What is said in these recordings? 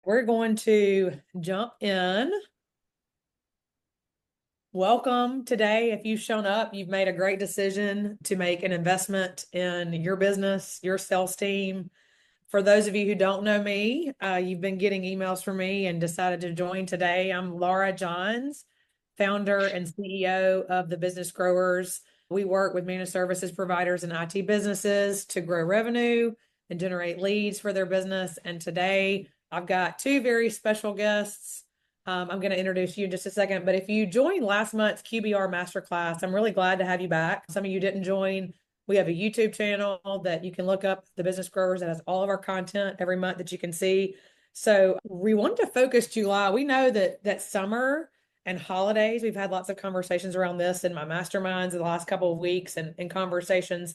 We're going to jump in. Welcome today. If you've shown up, you've made a great decision to make an investment in your business, your sales team. For those of you who don't know me, you've been getting emails from me and decided to join today. I'm Laura Johns, founder and CEO of the Business Growers. We work with managed services providers and IT businesses to grow revenue and generate leads for their business. And today I've got two very special guests. I'm going to introduce you in just a second. But if you joined last month's QBR Masterclass, I'm really glad to have you back. Some of you didn't join. We have a YouTube channel that you can look up, The Business Growers, that has all of our content every month that you can see. So we wanted to focus July. We know that summer and holidays, we've had lots of conversations around this in my masterminds in the last couple of weeks and conversations.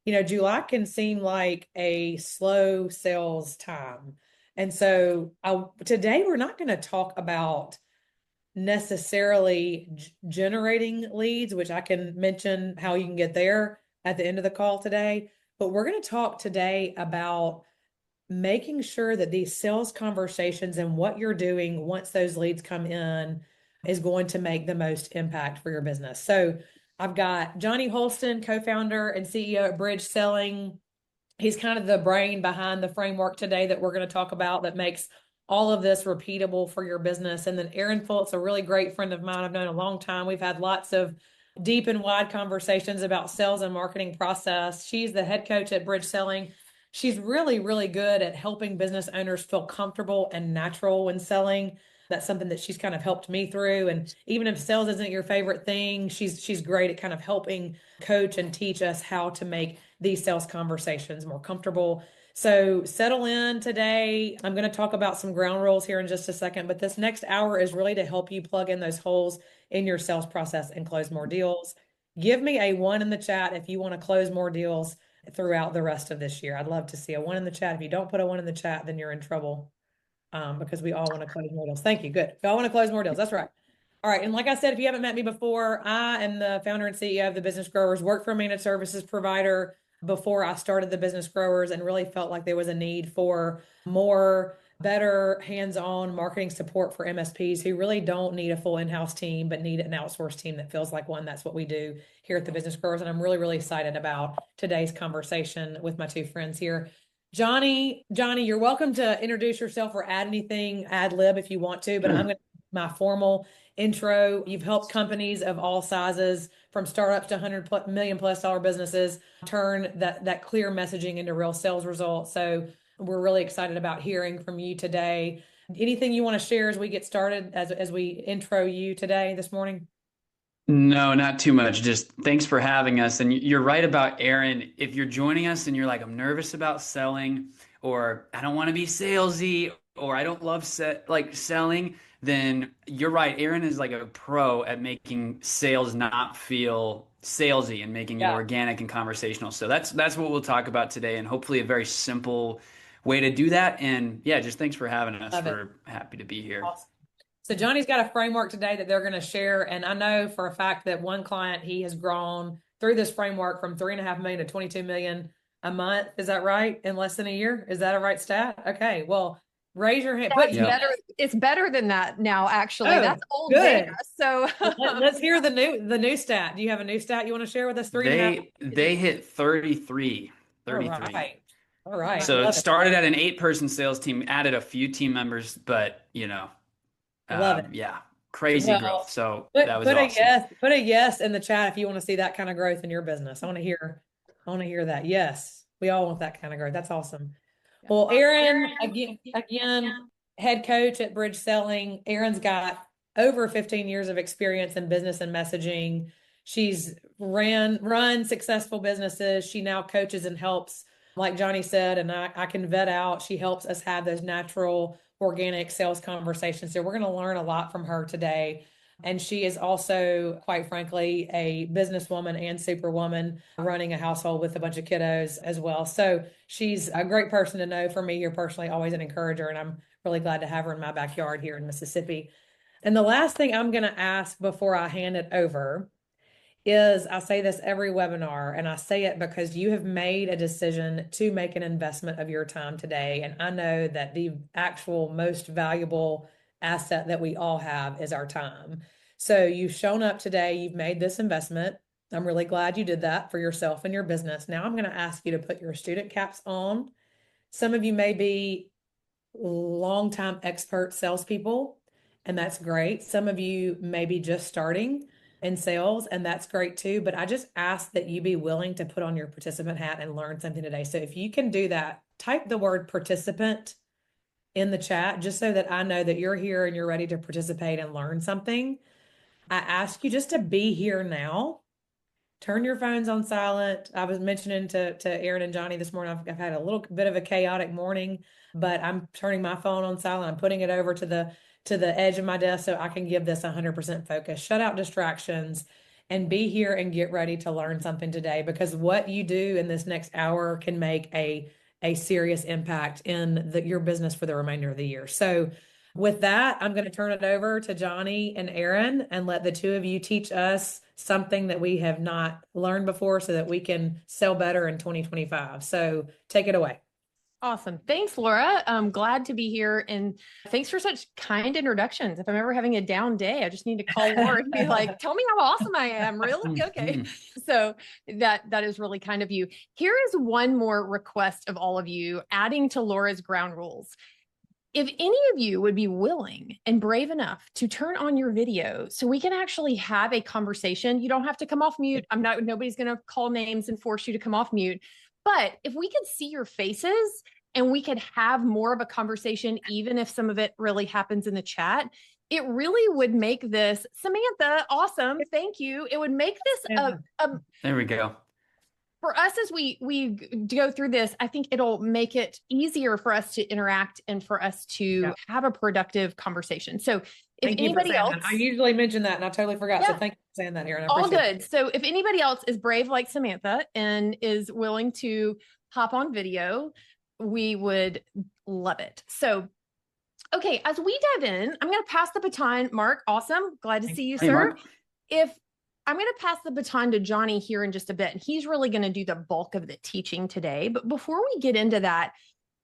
July can seem like a slow sales time. And so today we're not going to talk about necessarily generating leads, which I can mention how you can get there at the end of the call today. But we're going to talk today about making sure that these sales conversations and what you're doing once those leads come in is going to make the most impact for your business. So I've got Jonny Holsten, co-founder and CEO at Bridge Selling. He's kind of the brain behind the framework today that we're going to talk about that makes all of this repeatable for your business. And then Erin Fults, a really great friend of mine I've known a long time. We've had lots of deep and wide conversations about sales and marketing process. She's the head coach at Bridge Selling. She's really, really good at helping business owners feel comfortable and natural when selling. That's something that she's kind of helped me through. And even if sales isn't your favorite thing, she's great at kind of helping coach and teach us how to make these sales conversations more comfortable. So settle in today. I'm going to talk about some ground rules here in just a second, but this next hour is really to help you plug in those holes in your sales process and close more deals. Give me a 1 in the chat if you want to close more deals throughout the rest of this year. I'd love to see a 1 in the chat. If you don't put a 1 in the chat, then you're in trouble, because we all want to close more deals. Thank you. Good. We all want to close more deals. That's right. All right. And like I said, if you haven't met me before, I am the founder and CEO of the Business Growers, worked for a managed services provider before I started the Business Growers, and really felt like there was a need for more better hands-on marketing support for MSPs who really don't need a full in-house team, but need an outsourced team that feels like one. That's what we do here at the Business Growers. And I'm really, really excited about today's conversation with my two friends here. Jonny, you're welcome to introduce yourself or add anything, ad lib if you want to, but I'm going to my formal intro. You've helped companies of all sizes, from startups to $100 million plus businesses, turn that clear messaging into real sales results. So we're really excited about hearing from you today. Anything you want to share as we get started, as we intro you today, this morning? No, not too much. Just thanks for having us. And you're right about Erin. If you're joining us and you're like, I'm nervous about selling, or I don't want to be salesy, or I don't love selling, then you're right. Erin is like a pro at making sales not feel salesy and making it Yeah, organic and conversational. So that's what we'll talk about today, and hopefully a very simple way to do that. And yeah, just thanks for having us. love it. We're happy to be here. Awesome. So Jonny's got a framework today that they're going to share. And I know for a fact that one client, he has grown through this framework from 3.5 million to 22 million a month. Is that right? In less than a year? Is that a right stat? Okay. Well, raise your hand. Put That's Yeah. better. It's better than that now, actually. Oh, That's old good. data. So Let's hear the new stat. Do you have a new stat you want to share with us? 3.5. They hit 33. All 33. right. All right. So it Love it. started at an 8-person sales team, added a few team members, but Love it. yeah, crazy growth. Well, So put that was put a awesome. yes, put a yes in the chat if you want to see that kind of growth in your business. I want to hear that. Yes. We all want that kind of growth. That's awesome. Well, Erin, again, head coach at Bridge Selling. Erin's got over 15 years of experience in business and messaging. She's run successful businesses. She now coaches and helps, like Jonny said, and I can vet out. She helps us have those natural, organic sales conversations. So we're going to learn a lot from her today. And she is also, quite frankly, a businesswoman and superwoman running a household with a bunch of kiddos as well. So she's a great person to know for me here personally, always an encourager. And I'm really glad to have her in my backyard here in Mississippi. And the last thing I'm going to ask before I hand it over is I say this every webinar, and I say it because you have made a decision to make an investment of your time today. And I know that the actual most valuable asset that we all have is our time. So you've shown up today, you've made this investment. I'm really glad you did that for yourself and your business. Now I'm going to ask you to put your student caps on. Some of you may be longtime expert salespeople, and that's great. Some of you may be just starting in sales, and that's great too. But I just ask that you be willing to put on your participant hat and learn something today. So if you can do that, type the word participant in the chat just so that I know that you're here and you're ready to participate and learn something. I ask you just to be here now. Turn your phones on silent. I was mentioning to Erin and Jonny this morning, I've had a little bit of a chaotic morning, but I'm turning my phone on silent. I'm putting it over to the edge of my desk so I can give this 100% focus. Shut out distractions and be here and get ready to learn something today, because what you do in this next hour can make a serious impact in your business for the remainder of the year. So with that, I'm going to turn it over to Jonny and Erin and let the two of you teach us something that we have not learned before so that we can sell better in 2025. So take it away. Awesome. Thanks, Laura. I'm glad to be here. And thanks for such kind introductions. If I'm ever having a down day, I just need to call Laura and be like, tell me how awesome I am. Really? Okay. So that is really kind of you. Here is one more request of all of you, adding to Laura's ground rules. If any of you would be willing and brave enough to turn on your video so we can actually have a conversation, you don't have to come off mute. Nobody's going to call names and force you to come off mute. But if we could see your faces and we could have more of a conversation, even if some of it really happens in the chat, it really would make this, Samantha, awesome. Thank you. It would make this there we go. For us, as we go through this, I think it'll make it easier for us to interact and for us to have a productive conversation. So if anybody else, I usually mention that and I totally forgot. So thank you for saying that, Erin. All good. So if anybody else is brave like Samantha and is willing to hop on video, we would love it. So, okay, as we dive in, I'm going to pass the baton. Mark, awesome. Glad to see you, sir. Mark. I'm going to pass the baton to Jonny here in just a bit, and he's really going to do the bulk of the teaching today. But before we get into that,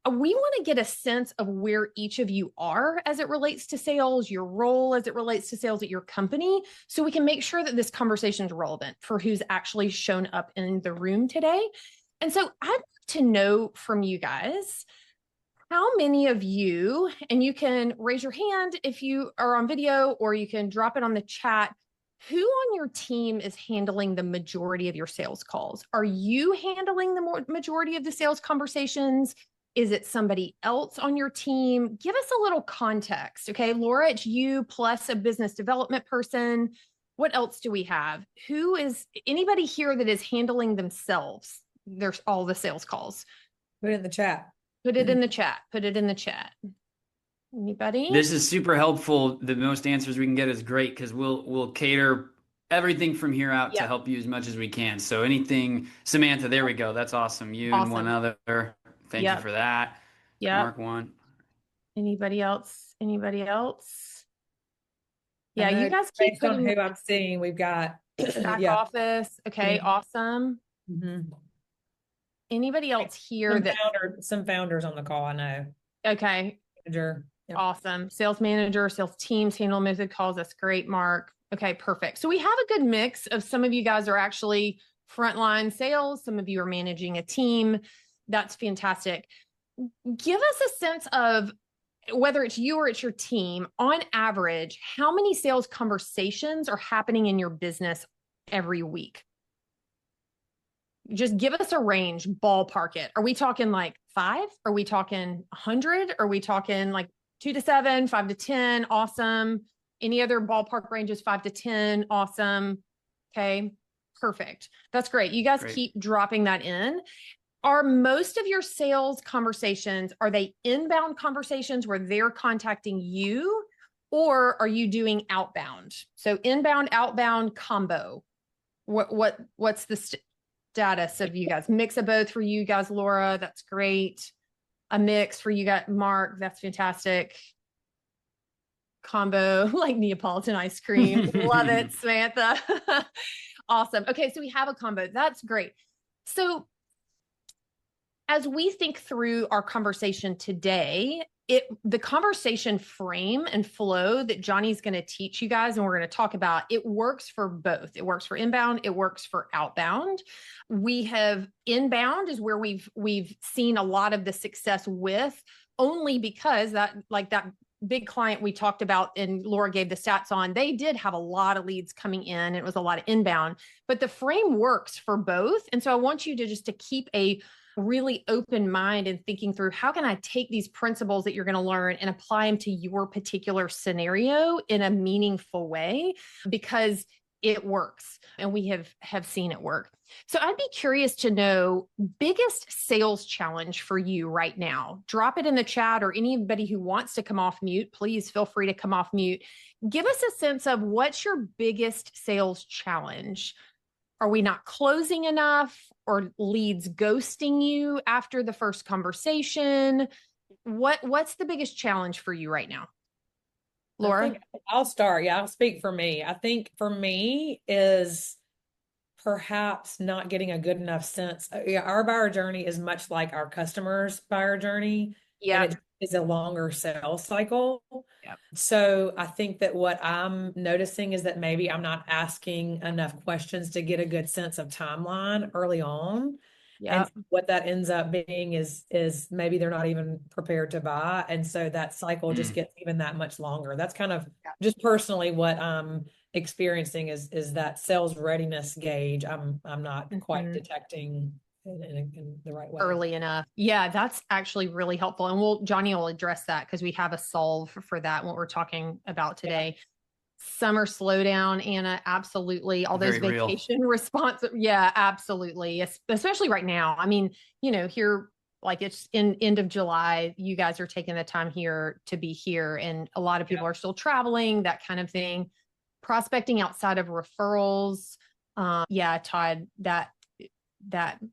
we want to get a sense of where each of you are as it relates to sales, your role as it relates to sales at your company, so we can make sure that this conversation is relevant for who's actually shown up in the room today. And so I'd like to know from you guys, how many of you, and you can raise your hand if you are on video, or you can drop it on the chat, who on your team is handling the majority of your sales calls? Are you handling the majority of the sales conversations? Is it somebody else on your team? Give us a little context. Okay, Laura, it's you plus a business development person. What else do we have? Who is anybody here that is handling themselves? There's all the sales calls. Put it in the chat. Put it in the chat. Put it in the chat. Anybody? This is super helpful. The most answers we can get is great, because we'll cater everything from here out to help you as much as we can. So anything, Samantha, there we go. That's awesome. You and one other. Thank you for that. Yeah. Mark one. Anybody else? Anybody else? Yeah, you guys keep based on who I'm seeing. We've got back office. Okay, awesome. Anybody else here some founders on the call, I know. Okay. Manager. Yep. Awesome. Sales manager, sales teams handle method calls. That's great, Mark. Okay, perfect. So we have a good mix of, some of you guys are actually frontline sales. Some of you are managing a team. That's fantastic. Give us a sense of, whether it's you or it's your team, on average, how many sales conversations are happening in your business every week? Just give us a range, ballpark it. Are we talking like 5? Are we talking 100? Are we talking like 2 to 7, 5 to 10? Awesome. Any other ballpark ranges? 5 to 10? Awesome. Okay, perfect. That's great. You guys keep dropping that in. Are most of your sales conversations, are they inbound conversations where they're contacting you, or are you doing outbound? So inbound, outbound combo. What's the status of you guys? Mix of both for you guys, Laura. That's great. A mix for you guys, Mark. That's fantastic. Combo like Neapolitan ice cream. Love it, Samantha. Awesome. Okay. So we have a combo. That's great. So as we think through our conversation today, the conversation frame and flow that Jonny's going to teach you guys and we're going to talk about, it works for both. It works for inbound, it works for outbound. We have inbound is where we've seen a lot of the success with, only because that big client we talked about and Laura gave the stats on, they did have a lot of leads coming in. It was a lot of inbound, but the frame works for both. And so I want you to just to keep a really open mind and thinking through, how can I take these principles that you're going to learn and apply them to your particular scenario in a meaningful way, because it works and we have seen it work. So I'd be curious to know, biggest sales challenge for you right now. Drop it in the chat, or anybody who wants to come off mute, please feel free to come off mute. Give us a sense of what's your biggest sales challenge. Are we not closing enough, or leads ghosting you after the first conversation? What's the biggest challenge for you right now? Laura? I'll start. Yeah, I'll speak for me. I think for me is perhaps not getting a good enough sense. Yeah, our buyer journey is much like our customers' buyer journey. Yeah. And it is a longer sales cycle. Yep. So I think that what I'm noticing is that maybe I'm not asking enough questions to get a good sense of timeline early on. Yeah. And what that ends up being is maybe they're not even prepared to buy. And so that cycle just gets even that much longer. That's kind of just personally what I'm experiencing is that sales readiness gauge. I'm not quite detecting in the right way early enough. Yeah, that's actually really helpful. And Jonny will address that because we have a solve for that, what we're talking about today. Yeah. Summer slowdown, Anna, absolutely. All those vacation response. Yeah, absolutely. Especially right now. I mean, here, like it's in end of July, you guys are taking the time here to be here. And a lot of people are still traveling, that kind of thing. Prospecting outside of referrals. Yeah, Todd, that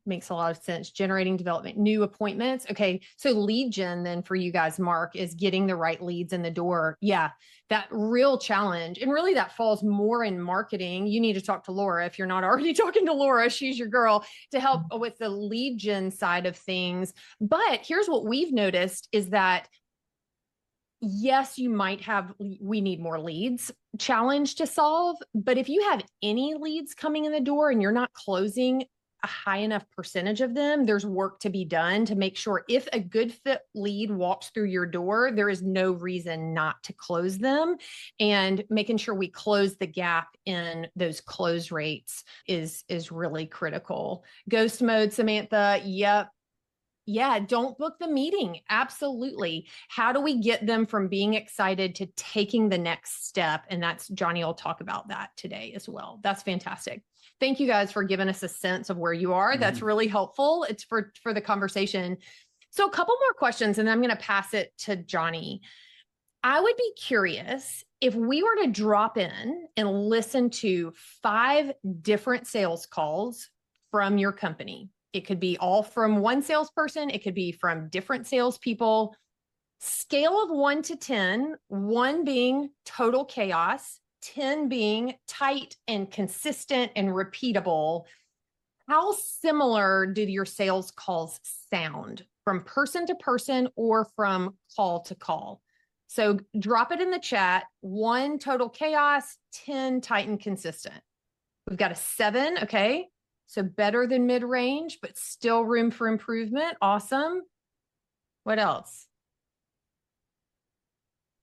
makes a lot of sense. Generating development, new appointments. Okay. So lead gen then for you guys, Mark, is getting the right leads in the door. Yeah. That real challenge. And really that falls more in marketing. You need to talk to Laura. If you're not already talking to Laura, she's your girl to help with the lead gen side of things. But here's what we've noticed is that yes, you might have, we need more leads challenge to solve. But if you have any leads coming in the door and you're not closing a high enough percentage of them, there's work to be done to make sure if a good fit lead walks through your door, there is no reason not to close them. And making sure we close the gap in those close rates is really critical. Ghost mode, Samantha. Yep. Yeah, don't book the meeting. Absolutely. How do we get them from being excited to taking the next step? And that's Jonny will talk about that today as well. That's fantastic. Thank you guys for giving us a sense of where you are. That's really helpful. It's for the conversation. So a couple more questions, and then I'm going to pass it to Jonny. I would be curious if we were to drop in and listen to 5 different sales calls from your company. It could be all from one salesperson. It could be from different salespeople. Scale of 1 to 10, 1 being total chaos, 10 being tight and consistent and repeatable. How similar did your sales calls sound from person to person or from call to call? So drop it in the chat. 1 total chaos, 10 tight and consistent. We've got a 7. Okay. So better than mid-range, but still room for improvement. Awesome. What else?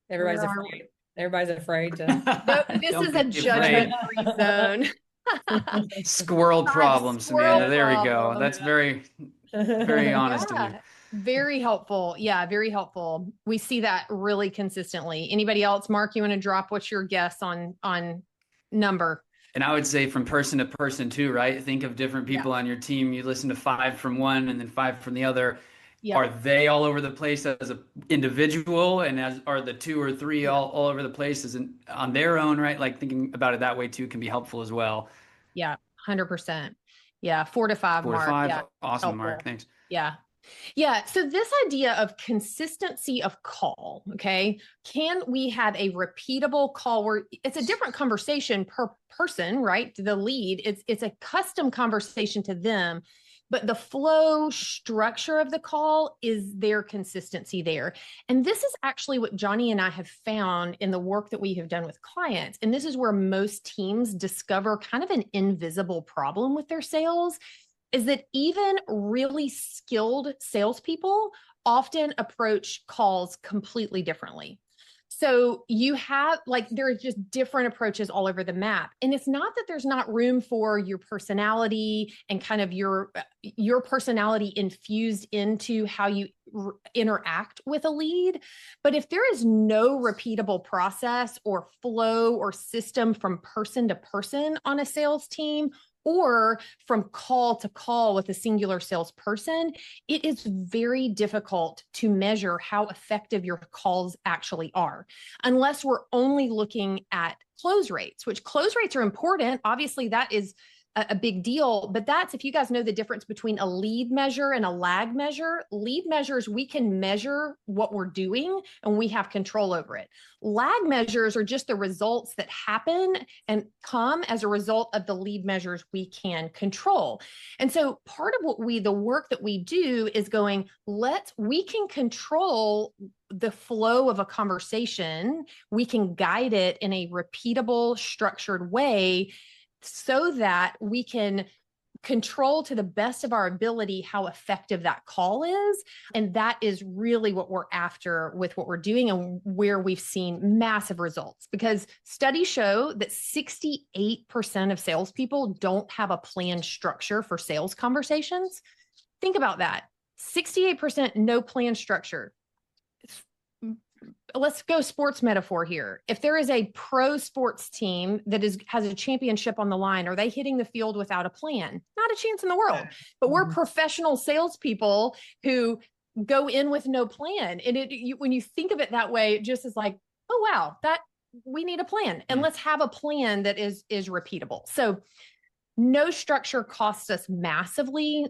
Everybody's afraid. Everybody's afraid to. This is a judgment-free zone. Squirrel problem, Samantha. There we go. That's very, very honest of you. Very helpful. Yeah, very helpful. We see that really consistently. Anybody else? Mark, you want to drop what's your guess on number? And I would say from person to person too, right? Think of different people on your team. You listen to 5 from one and then 5 from the other. Yep. Are they all over the place as an individual, and are the 2 or 3 all over the place as on their own, right? Like thinking about it that way too can be helpful as well. Yeah, 100%. Yeah, 4 to 5. 4 Mark. to 5. Yeah, awesome, helpful. Mark. Thanks. Yeah. Yeah. So this idea of consistency of call, okay, can we have a repeatable call where it's a different conversation per person, right? The lead, it's a custom conversation to them, but the flow structure of the call is their consistency there. And this is actually what Jonny and I have found in the work that we have done with clients. And this is where most teams discover kind of an invisible problem with their sales, is that even really skilled salespeople often approach calls completely differently. So you have there are just different approaches all over the map. And it's not that there's not room for your personality and kind of your personality infused into how you interact with a lead. But if there is no repeatable process or flow or system from person to person on a sales team, or from call to call with a singular salesperson, it is very difficult to measure how effective your calls actually are, unless we're only looking at close rates, which close rates are important. Obviously, that is a big deal, but that's, if you guys know the difference between a lead measure and a lag measure. Lead measures, we can measure what we're doing and we have control over it. Lag measures are just the results that happen and come as a result of the lead measures we can control. And so part of the work that we do is going, we can control the flow of a conversation. We can guide it in a repeatable, structured way, so that we can control to the best of our ability how effective that call is. And that is really what we're after with what we're doing, and where we've seen massive results, because studies show that 68% of salespeople don't have a planned structure for sales conversations. Think about that. 68% no plan structure. Let's go sports metaphor here. If there is a pro sports team that has a championship on the line, are they hitting the field without a plan? Not a chance in the world. But we're professional salespeople who go in with no plan. And when you think of it that way, it just is like, oh, wow, that we need a plan. And let's have a plan that is repeatable. So no structure costs us massively.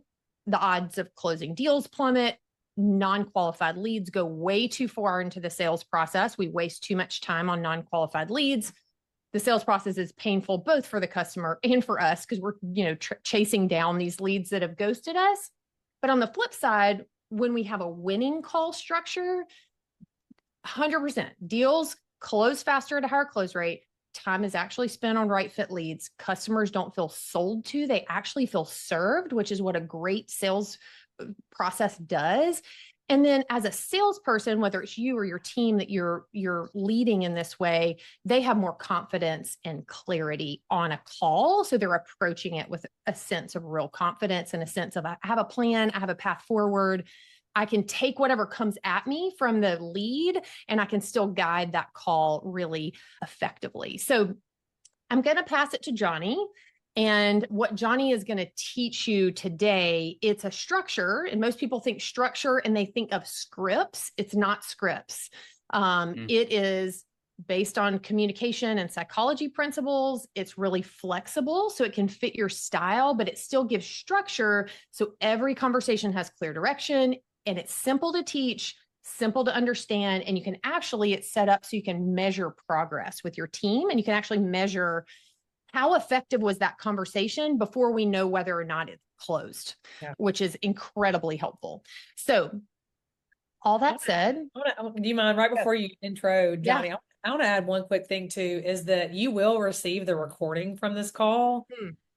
The odds of closing deals plummet. Non-qualified leads go way too far into the sales process. We waste too much time on non-qualified leads. The sales process is painful both for the customer and for us, because we're chasing down these leads that have ghosted us. But on the flip side, when we have a winning call structure, 100% deals close faster at a higher close rate. Time is actually spent on right fit leads. Customers don't feel sold to, they actually feel served, which is what a great sales process does. And then as a salesperson, whether it's you or your team that you're leading in this way, they have more confidence and clarity on a call. So they're approaching it with a sense of real confidence and a sense of, I have a plan, I have a path forward. I can take whatever comes at me from the lead, and I can still guide that call really effectively. So I'm going to pass it to Jonny. And what Jonny is going to teach you today, it's a structure. And most people think structure and they think of scripts. It's not scripts. It is based on communication and psychology principles. It's really flexible, so it can fit your style, but it still gives structure. So every conversation has clear direction, and it's simple to teach, simple to understand. And you can actually, it's set up so you can measure progress with your team, and you can actually measure how effective was that conversation before we know whether or not it's closed, which is incredibly helpful. So all that said, do you mind, right before you intro Jonny, I want to add one quick thing too, is that you will receive the recording from this call.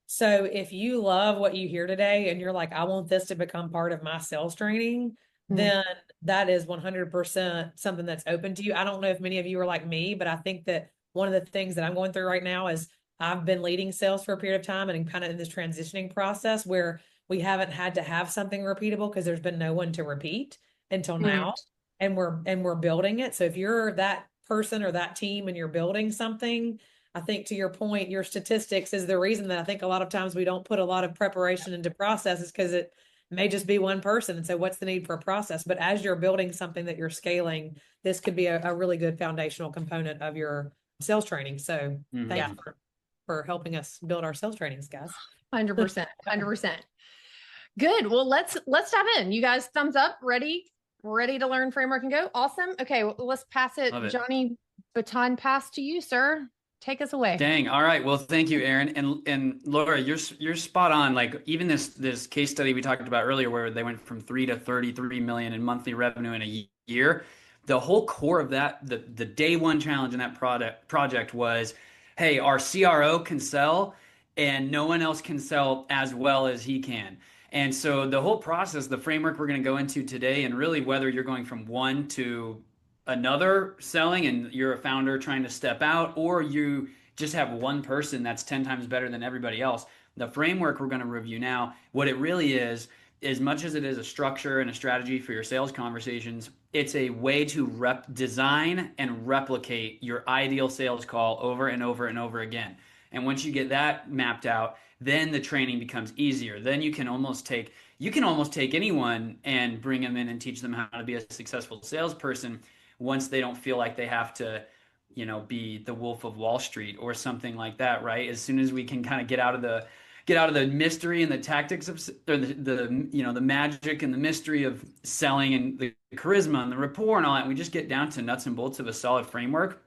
So if you love what you hear today and you're like, I want this to become part of my sales training, then that is 100% something that's open to you. I don't know if many of you are like me, but I think that one of the things that I'm going through right now is I've been leading sales for a period of time and kind of in this transitioning process where we haven't had to have something repeatable because there's been no one to repeat until now. And we're building it. So if you're that person or that team and you're building something, I think to your point, your statistics is the reason that I think a lot of times we don't put a lot of preparation into processes, because it may just be one person. And so what's the need for a process? But as you're building something that you're scaling, this could be a really good foundational component of your sales training. So thanks for helping us build our sales trainings, guys. 100%. Good. Well, let's dive in. You guys, thumbs up, ready to learn framework and go. Awesome. Okay, well, let's pass it. Love it. Jonny, baton pass to you, sir. Take us away. Dang. All right. Well, thank you, Erin. And Laura, you're spot on. Like even this case study we talked about earlier, where they went from 3 to 33 million in monthly revenue in a year. The whole core of that, the day one challenge in that project was, hey, our CRO can sell, and no one else can sell as well as he can. And so the whole process, the framework we're going to go into today, and really whether you're going from one to another selling and you're a founder trying to step out, or you just have one person that's 10 times better than everybody else. The framework we're going to review now, what it really is, as much as it is a structure and a strategy for your sales conversations, it's a way to design and replicate your ideal sales call over and over and over again. And once you get that mapped out, then the training becomes easier. Then you can almost take anyone and bring them in and teach them how to be a successful salesperson once they don't feel like they have to, be the Wolf of Wall Street or something like that, right? As soon as we can kind of get out of the mystery and the tactics of, or the magic and the mystery of selling and the charisma and the rapport and all that, we just get down to nuts and bolts of a solid framework.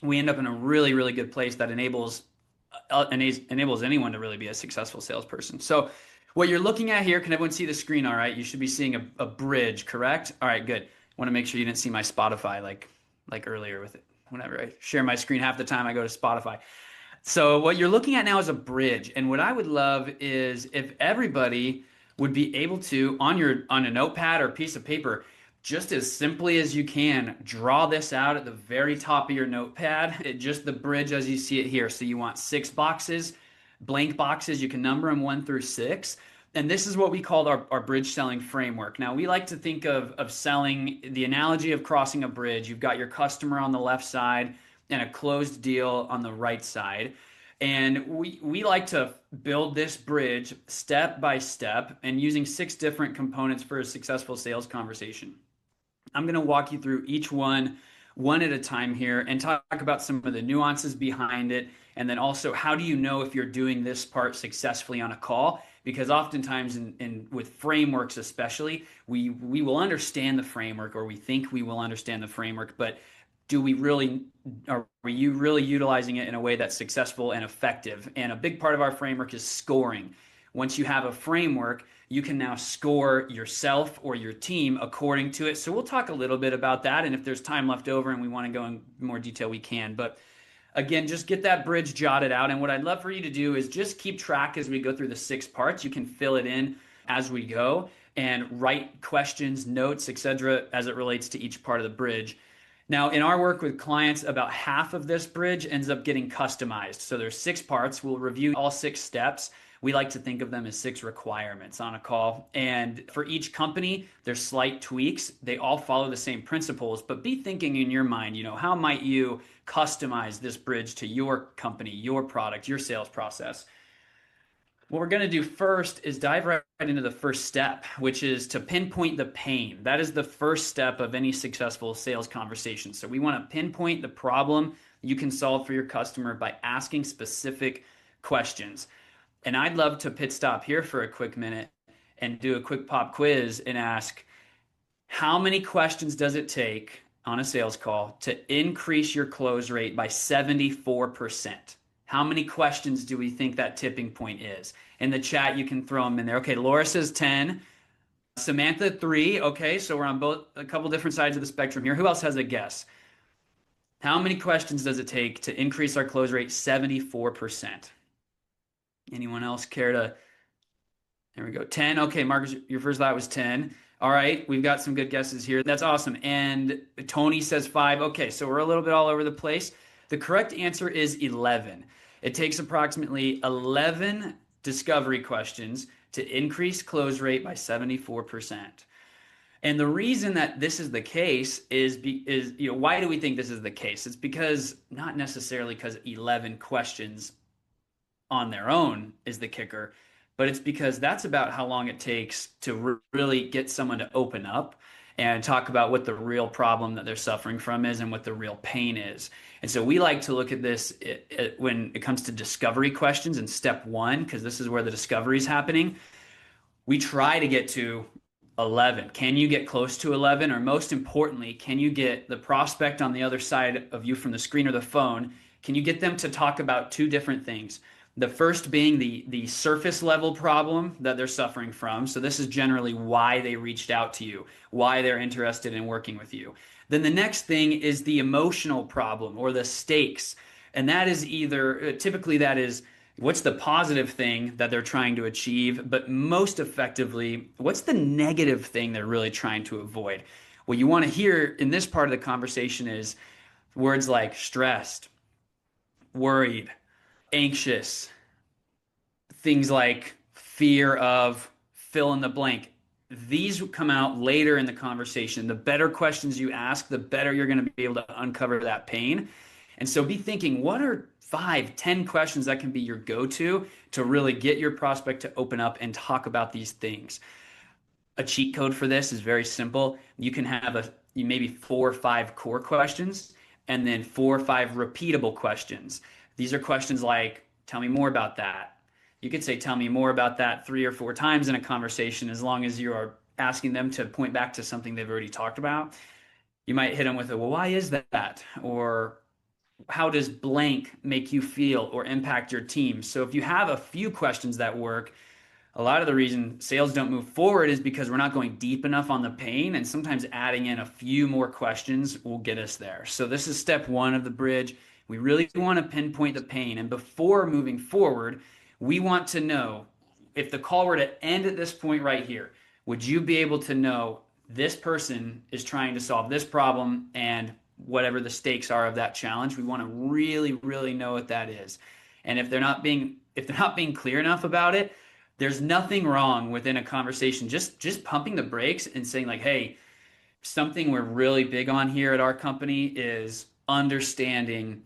We end up in a really, really good place that enables anyone to really be a successful salesperson. So what you're looking at here, can everyone see the screen all right? You should be seeing a bridge, correct? All right, good. I want to make sure you didn't see my Spotify like earlier with it. Whenever I share my screen, half the time I go to Spotify. So what you're looking at now is a bridge. And what I would love is if everybody would be able to, on a notepad or piece of paper, just as simply as you can, draw this out at the very top of your notepad, just the bridge as you see it here. So you want 6 boxes, blank boxes. You can number them 1 through 6. And this is what we called our bridge selling framework. Now, we like to think of selling, the analogy of crossing a bridge. You've got your customer on the left side and a closed deal on the right side. And we like to build this bridge step by step and using 6 different components for a successful sales conversation. I'm going to walk you through each one at a time here and talk about some of the nuances behind it. And then also, how do you know if you're doing this part successfully on a call? Because oftentimes with frameworks especially, we will understand the framework, or we think we will understand the framework, but are you really utilizing it in a way that's successful and effective? And a big part of our framework is scoring. Once you have a framework, you can now score yourself or your team according to it. So we'll talk a little bit about that. And if there's time left over and we want to go in more detail, we can. But again, just get that bridge jotted out. And what I'd love for you to do is just keep track as we go through the 6 parts. You can fill it in as we go and write questions, notes, etc., as it relates to each part of the bridge. Now, in our work with clients, about half of this bridge ends up getting customized. So there's 6 parts. We'll review all 6 steps. We like to think of them as 6 requirements on a call. And for each company, there's slight tweaks. They all follow the same principles, but be thinking in your mind, how might you customize this bridge to your company, your product, your sales process? What we're going to do first is dive right into the first step, which is to pinpoint the pain. That is the first step of any successful sales conversation. So we want to pinpoint the problem you can solve for your customer by asking specific questions. And I'd love to pit stop here for a quick minute and do a quick pop quiz and ask, how many questions does it take on a sales call to increase your close rate by 74%? How many questions do we think that tipping point is? In the chat, you can throw them in there. Okay, Laura says 10. Samantha, 3. Okay, so we're on a couple different sides of the spectrum here. Who else has a guess? How many questions does it take to increase our close rate 74%? Anyone else care to? There we go. 10. Okay, Marcus, your first thought was 10. All right, we've got some good guesses here. That's awesome. And Tony says 5. Okay, so we're a little bit all over the place. The correct answer is 11. It takes approximately 11 discovery questions to increase close rate by 74%. And the reason that this is the case is why do we think this is the case? It's because not necessarily because 11 questions on their own is the kicker, but it's because that's about how long it takes to really get someone to open up and talk about what the real problem that they're suffering from is and what the real pain is. And so we like to look at this when it comes to discovery questions in step 1, because this is where the discovery is happening. We try to get to 11. Can you get close to 11? Or most importantly, can you get the prospect on the other side of you from the screen or the phone? Can you get them to talk about two different things? The first being the surface level problem that they're suffering from. So this is generally why they reached out to you, why they're interested in working with you. Then the next thing is the emotional problem or the stakes. And that is either typically that is what's the positive thing that they're trying to achieve, but most effectively, what's the negative thing they're really trying to avoid? What you want to hear in this part of the conversation is words like stressed, worried, anxious, things like fear of fill in the blank. These come out later in the conversation. The better questions you ask, the better you're going to be able to uncover that pain. And so be thinking, what are 5, 10 questions that can be your go-to to really get your prospect to open up and talk about these things? A cheat code for this is very simple. You can have maybe 4 or 5 core questions and then 4 or 5 repeatable questions. These are questions like, tell me more about that. You could say, tell me more about that 3 or 4 times in a conversation, as long as you are asking them to point back to something they've already talked about. You might hit them with a, well, why is that? Or how does blank make you feel or impact your team? So if you have a few questions that work, a lot of the reason sales don't move forward is because we're not going deep enough on the pain, and sometimes adding in a few more questions will get us there. So this is step 1 of the bridge. We really want to pinpoint the pain, and before moving forward, we want to know if the call were to end at this point right here, would you be able to know this person is trying to solve this problem and whatever the stakes are of that challenge? We want to really, really know what that is. And if they're not being clear enough about it, there's nothing wrong within a conversation just pumping the brakes and saying like, hey, something we're really big on here at our company is understanding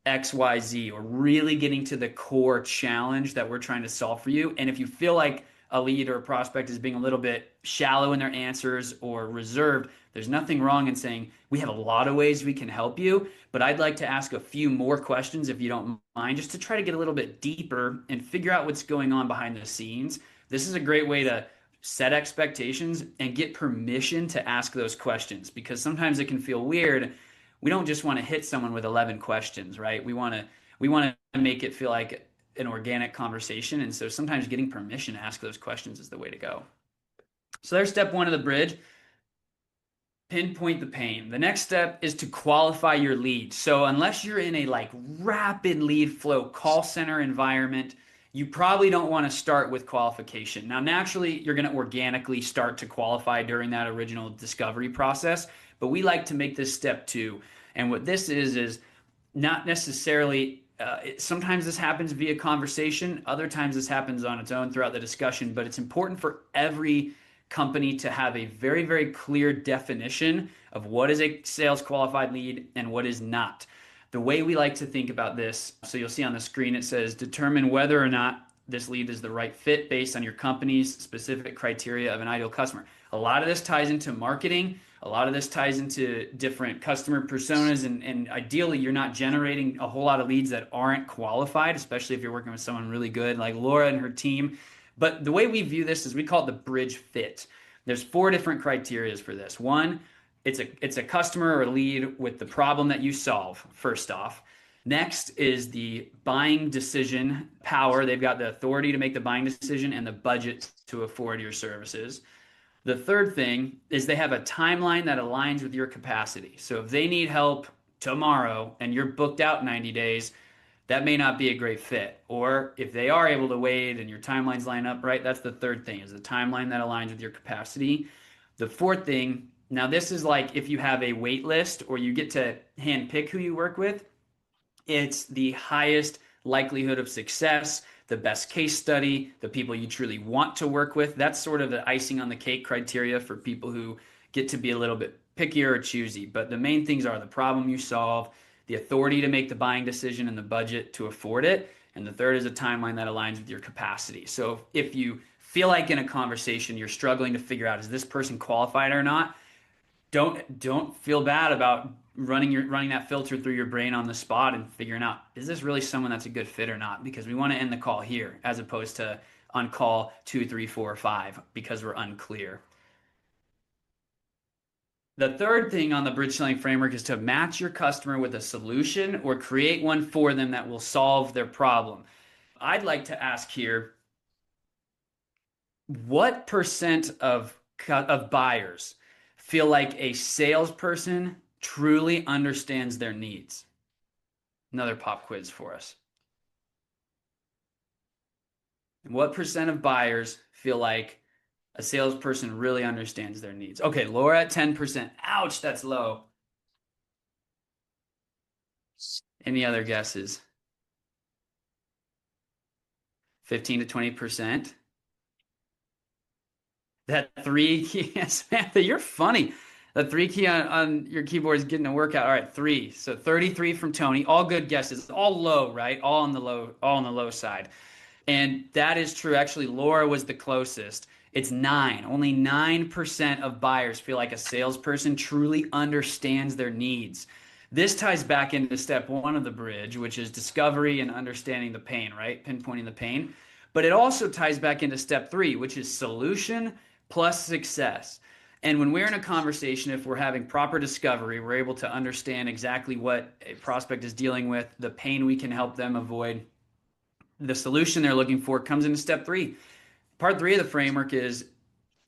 XYZ, or really getting to the core challenge that we're trying to solve for you. And if you feel like a lead or a prospect is being a little bit shallow in their answers or reserved, there's nothing wrong in saying, we have a lot of ways we can help you, but I'd like to ask a few more questions if you don't mind, just to try to get a little bit deeper and figure out what's going on behind the scenes. This is a great way to set expectations and get permission to ask those questions, because sometimes it can feel weird. We don't just want to hit someone with 11 questions, right? We want to make it feel like an organic conversation. And so sometimes getting permission to ask those questions is the way to go. So there's step 1 of the bridge. Pinpoint the pain. The next step is to qualify your lead. So unless you're in a like rapid lead flow call center environment, you probably don't want to start with qualification. Now, naturally, you're going to organically start to qualify during that original discovery process, but we like to make this step 2. And what this is not necessarily, sometimes this happens via conversation, other times this happens on its own throughout the discussion, but it's important for every company to have a very, very clear definition of what is a sales qualified lead and what is not. The way we like to think about this, so you'll see on the screen, it says determine whether or not this lead is the right fit based on your company's specific criteria of an ideal customer. A lot of this ties into marketing. A lot of this ties into different customer personas, and ideally you're not generating a whole lot of leads that aren't qualified, especially if you're working with someone really good like Laura and her team. But the way we view this is we call it the bridge fit. There's 4 different criterias for this. 1, it's a customer or lead with the problem that you solve, first off. Next is the buying decision power. They've got the authority to make the buying decision and the budget to afford your services. The third thing is they have a timeline that aligns with your capacity. So if they need help tomorrow and you're booked out 90 days, that may not be a great fit. Or if they are able to wait and your timelines line up right, that's the third thing, is the timeline that aligns with your capacity. The fourth thing, now this is like if you have a wait list or you get to hand pick who you work with, it's the highest likelihood of success, the best case study, the people you truly want to work with. That's sort of the icing on the cake criteria for people who get to be a little bit pickier or choosy. But the main things are the problem you solve, the authority to make the buying decision, and the budget to afford it. And the third is a timeline that aligns with your capacity. So if you feel like in a conversation you're struggling to figure out, is this person qualified or not, don't feel bad about running that filter through your brain on the spot and figuring out, is this really someone that's a good fit or not? Because we want to end the call here as opposed to on call 2, 3, 4, 5 because we're unclear. The third thing on the bridge selling framework is to match your customer with a solution or create one for them that will solve their problem. I'd like to ask here, what percent of buyers feel like a salesperson truly understands their needs? Another pop quiz for us. What percent of buyers feel like a salesperson really understands their needs? Okay, Laura at 10%. Ouch, that's low. Any other guesses? 15 to 20%. That 3 key, Samantha, you're funny. The 3 key on your keyboard is getting a workout. All right, 3. So 33 from Tony. All good guesses. All low, right? All on the low side. And that is true. Actually, Laura was the closest. It's 9. Only 9% of buyers feel like a salesperson truly understands their needs. This ties back into step 1 of the bridge, which is discovery and understanding the pain, right? Pinpointing the pain. But it also ties back into step 3, which is solution plus success. And when we're in a conversation, if we're having proper discovery, we're able to understand exactly what a prospect is dealing with, the pain we can help them avoid. The solution they're looking for comes into step 3. Part 3 of the framework is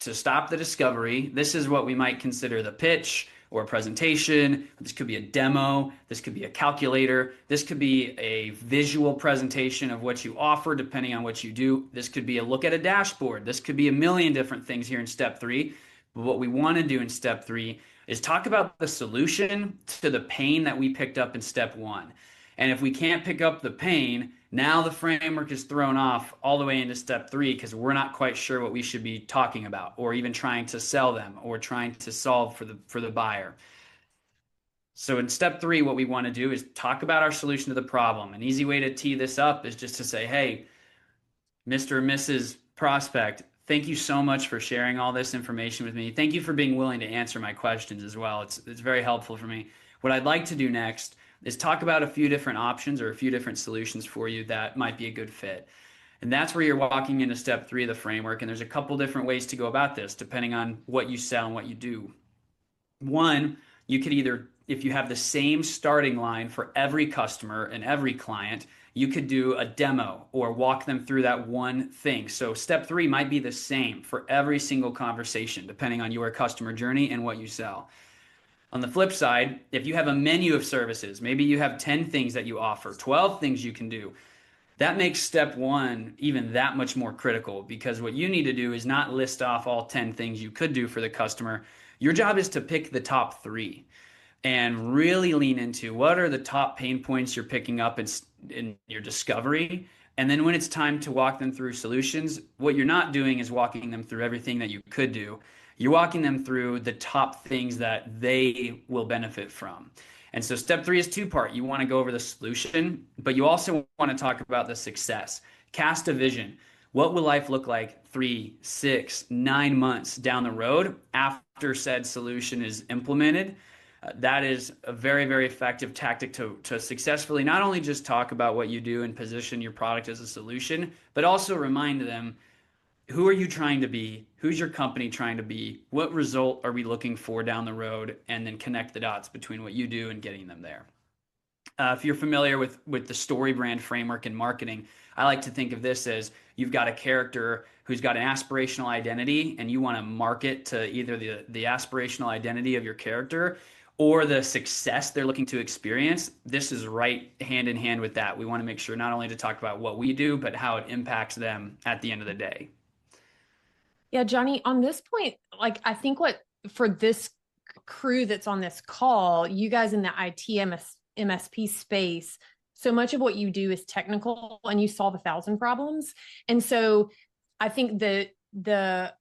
to stop the discovery. This is what we might consider the pitch or a presentation. This could be a demo. This could be a calculator. This could be a visual presentation of what you offer, depending on what you do. This could be a look at a dashboard. This could be a million different things here in step 3. But what we want to do in step 3 is talk about the solution to the pain that we picked up in step 1. And if we can't pick up the pain, now the framework is thrown off all the way into step 3 because we're not quite sure what we should be talking about or even trying to sell them or trying to solve for the buyer. So in step 3, what we want to do is talk about our solution to the problem. An easy way to tee this up is just to say, hey, Mr. or Mrs. Prospect, thank you so much for sharing all this information with me. Thank you for being willing to answer my questions as well. It's very helpful for me. What I'd like to do next is talk about a few different options or a few different solutions for you that might be a good fit. And that's where you're walking into step 3 of the framework. And there's a couple different ways to go about this, depending on what you sell and what you do. One, you could either, if you have the same starting line for every customer and every client, you could do a demo or walk them through that one thing. So step 3 might be the same for every single conversation, depending on your customer journey and what you sell. On the flip side, if you have a menu of services, maybe you have 10 things that you offer, 12 things you can do, that makes step 1 even that much more critical, because what you need to do is not list off all 10 things you could do for the customer. Your job is to pick the top 3 and really lean into what are the top pain points you're picking up in your discovery. And then when it's time to walk them through solutions, what you're not doing is walking them through everything that you could do. You're walking them through the top things that they will benefit from. And so step 3 is 2-part. You want to go over the solution, but you also want to talk about the success. Cast a vision. What will life look like 3, 6, 9 months down the road after said solution is implemented? That is a very, very effective tactic to successfully not only just talk about what you do and position your product as a solution, but also remind them, who are you trying to be? Who's your company trying to be? What result are we looking for down the road? And then connect the dots between what you do and getting them there. If you're familiar with the story brand framework in marketing, I like to think of this as you've got a character who's got an aspirational identity, and you want to market to either the aspirational identity of your character or the success they're looking to experience. This is right hand in hand with that. We want to make sure not only to talk about what we do, but how it impacts them at the end of the day. Yeah, Jonny, on this point, like, I think what for this crew that's on this call, you guys in the MSP space, so much of what you do is technical and you solve 1,000 problems. And so I think the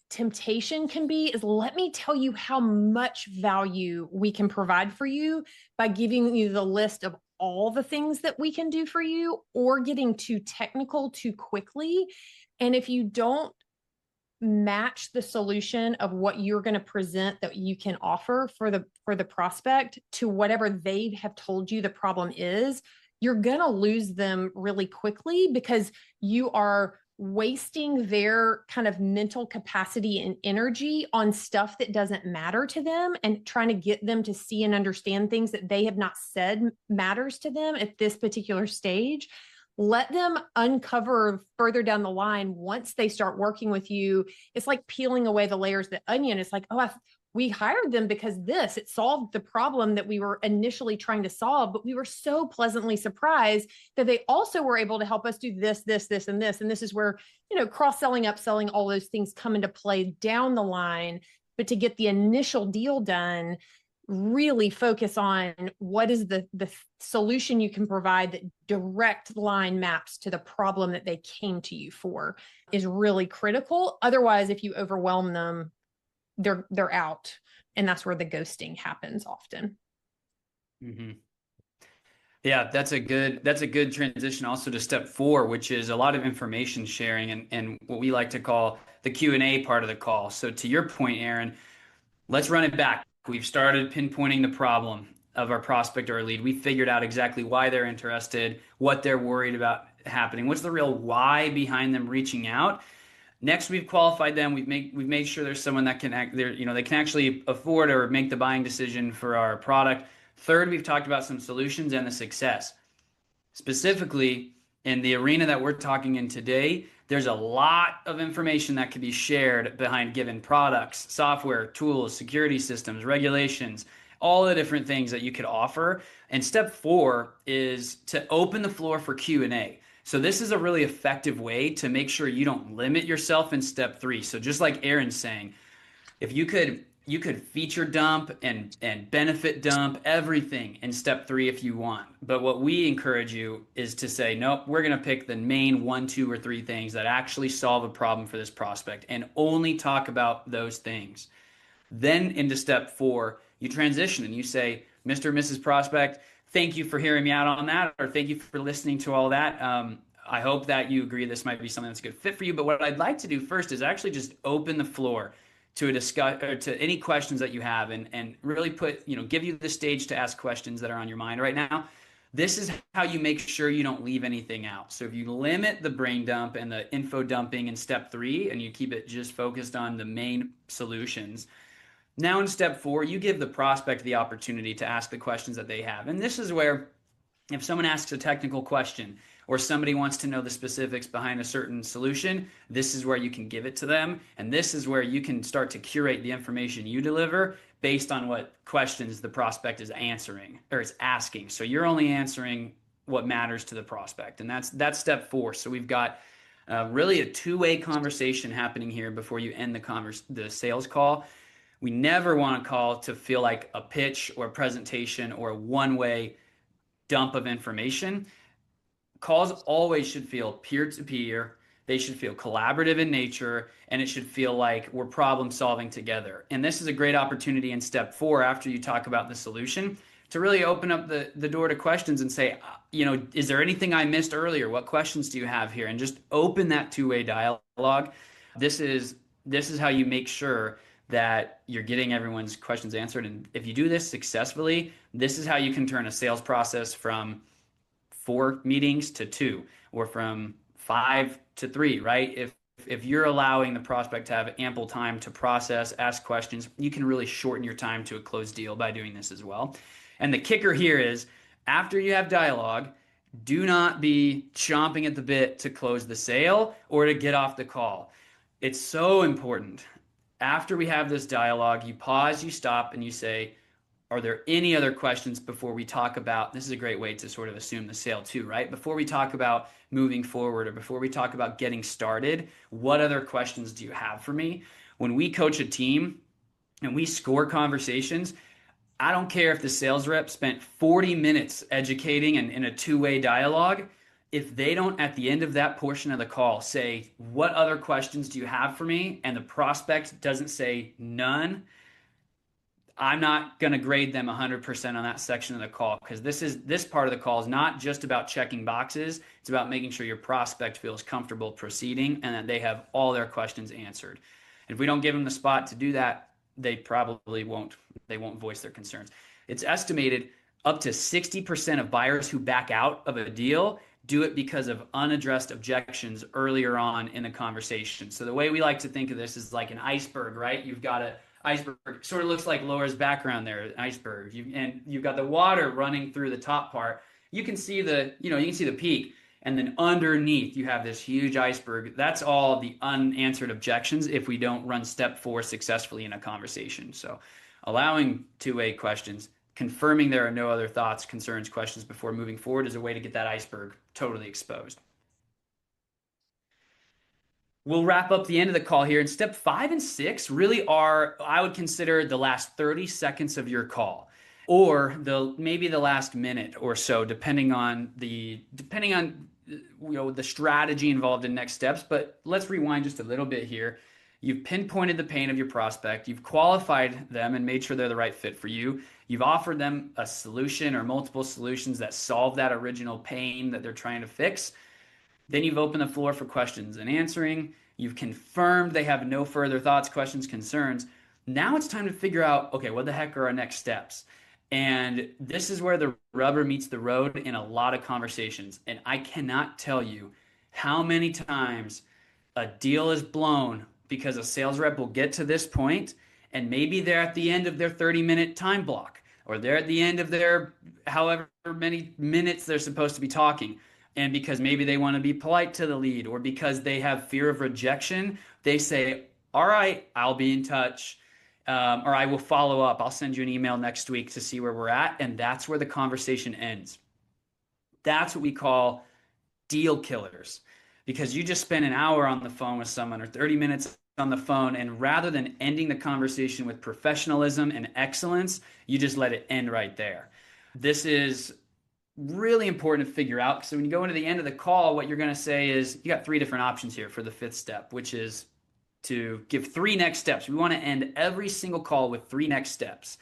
temptation can be is, let me tell you how much value we can provide for you by giving you the list of all the things that we can do for you, or getting too technical too quickly. And if you don't match the solution of what you're going to present that you can offer for the prospect to whatever they have told you the problem is, you're going to lose them really quickly, because you are wasting their kind of mental capacity and energy on stuff that doesn't matter to them and trying to get them to see and understand things that they have not said matters to them at this particular stage. Let them uncover further down the line once they start working with you. It's like peeling away the layers of the onion. It's like, oh, we hired them because it solved the problem that we were initially trying to solve, but we were so pleasantly surprised that they also were able to help us do this, this, this, and this. And this is where, cross-selling, upselling, all those things come into play down the line. But to get the initial deal done, really focus on what is the solution you can provide that direct line maps to the problem that they came to you for is really critical. Otherwise, if you overwhelm them, they're out. And that's where the ghosting happens often. Mm-hmm. Yeah, that's a good transition also to step 4, which is a lot of information sharing and what we like to call the Q&A part of the call. So to your point, Erin, let's run it back. We've started pinpointing the problem of our prospect or lead. We figured out exactly why they're interested, what they're worried about happening, what's the real why behind them reaching out. Next, we've qualified them. We've made sure there's someone that can they can actually afford or make the buying decision for our product. Third, we've talked about some solutions and the success. Specifically, in the arena that we're talking in today, there's a lot of information that can be shared behind given products, software, tools, security systems, regulations, all the different things that you could offer. And step 4 is to open the floor for Q&A. So this is a really effective way to make sure you don't limit yourself in step 3. So just like Erin's saying, if you could feature dump and benefit dump everything in step 3 if you want. But what we encourage you is to say, nope, we're going to pick the main 1, 2, or 3 things that actually solve a problem for this prospect and only talk about those things. Then into step 4, you transition and you say, Mr. or Mrs. Prospect, thank you for hearing me out on that, or thank you for listening to all that. I hope that you agree this might be something that's a good fit for you. But what I'd like to do first is actually just open the floor to a discuss or to any questions that you have and really give you the stage to ask questions that are on your mind right now. This is how you make sure you don't leave anything out. So if you limit the brain dump and the info dumping in step 3 and you keep it just focused on the main solutions, now in step 4, you give the prospect the opportunity to ask the questions that they have. And this is where if someone asks a technical question or somebody wants to know the specifics behind a certain solution, this is where you can give it to them. And this is where you can start to curate the information you deliver based on what questions the prospect is answering or is asking. So you're only answering what matters to the prospect. And that's step 4. So we've got really a two-way conversation happening here before you end the sales call. We never want a call to feel like a pitch or a presentation or a one-way dump of information. Calls always should feel peer-to-peer. They should feel collaborative in nature, and it should feel like we're problem solving together. And this is a great opportunity in step 4, after you talk about the solution, to really open up the door to questions and say, is there anything I missed earlier? What questions do you have here? And just open that two-way dialogue. This is how you make sure that you're getting everyone's questions answered. And if you do this successfully, this is how you can turn a sales process from 4 meetings to 2 or from 5 to 3, right? If you're allowing the prospect to have ample time to process, ask questions, you can really shorten your time to a closed deal by doing this as well. And the kicker here is, after you have dialogue, do not be chomping at the bit to close the sale or to get off the call. It's so important. After we have this dialogue, you pause, you stop, and you say, are there any other questions before we talk about, this is a great way to sort of assume the sale too, right? Before we talk about moving forward or before we talk about getting started, what other questions do you have for me? When we coach a team and we score conversations, I don't care if the sales rep spent 40 minutes educating and in a two-way dialogue. If they don't, at the end of that portion of the call, say, what other questions do you have for me? And the prospect doesn't say none, I'm not going to grade them 100% on that section of the call, because this part of the call is not just about checking boxes. It's about making sure your prospect feels comfortable proceeding and that they have all their questions answered. And if we don't give them the spot to do that, they probably won't voice their concerns. It's estimated up to 60% of buyers who back out of a deal do it because of unaddressed objections earlier on in the conversation. So the way we like to think of this is like an iceberg, right? You've got an iceberg, sort of looks like Laura's background there, an iceberg. And you've got the water running through the top part. You can see you can see the peak. And then underneath, you have this huge iceberg. That's all the unanswered objections if we don't run step 4 successfully in a conversation. So allowing two-way questions, confirming there are no other thoughts, concerns, questions before moving forward is a way to get that iceberg totally exposed. We'll wrap up the end of the call here. And step 5 and 6 really are, I would consider, the last 30 seconds of your call, or maybe the last minute or so, depending on the strategy involved in next steps. But let's rewind just a little bit here. You've pinpointed the pain of your prospect. You've qualified them and made sure they're the right fit for you. You've offered them a solution or multiple solutions that solve that original pain that they're trying to fix. Then you've opened the floor for questions and answering. You've confirmed they have no further thoughts, questions, concerns. Now it's time to figure out, okay, what the heck are our next steps? And this is where the rubber meets the road in a lot of conversations. And I cannot tell you how many times a deal is blown because a sales rep will get to this point and maybe they're at the end of their 30-minute time block, or they're at the end of their however many minutes they're supposed to be talking. And because maybe they want to be polite to the lead, or because they have fear of rejection, they say, all right, I'll be in touch. Or I will follow up. I'll send you an email next week to see where we're at. And that's where the conversation ends. That's what we call deal killers, because you just spent an hour on the phone with someone or 30 minutes on the phone. And rather than ending the conversation with professionalism and excellence, you just let it end right there. This is really important to figure out. So when you go into the end of the call, what you're going to say is, you got 3 different options here for the 5th step, which is to give 3 next steps. We want to end every single call with 3 next steps.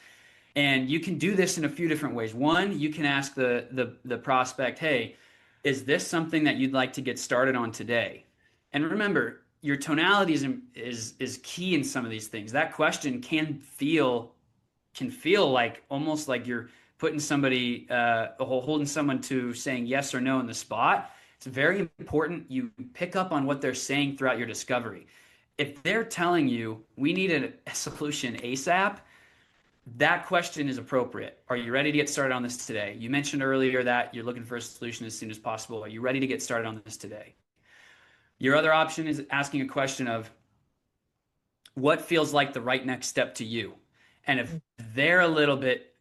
And you can do this in a few different ways. One, you can ask the prospect, hey, is this something that you'd like to get started on today? And remember, your tonality is key in some of these things. That question can feel like almost like you're putting somebody, holding someone to saying yes or no in the spot. It's very important you pick up on what they're saying throughout your discovery. If they're telling you we need a solution ASAP, that question is appropriate. Are you ready to get started on this today? You mentioned earlier that you're looking for a solution as soon as possible. Are you ready to get started on this today? Your other option is asking a question of, what feels like the right next step to you? And if they're a little bit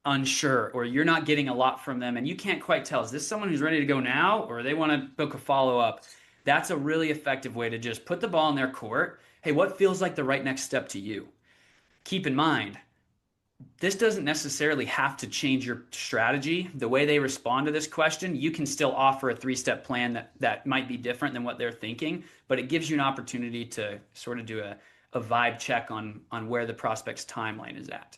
unsure, or you're not getting a lot from them and you can't quite tell, is this someone who's ready to go now, or they want to book a follow-up? That's a really effective way to just put the ball in their court. Hey, what feels like the right next step to you? Keep in mind, this doesn't necessarily have to change your strategy. The way they respond to this question, you can still offer a 3-step plan that might be different than what they're thinking, but it gives you an opportunity to sort of do a vibe check on where the prospect's timeline is at.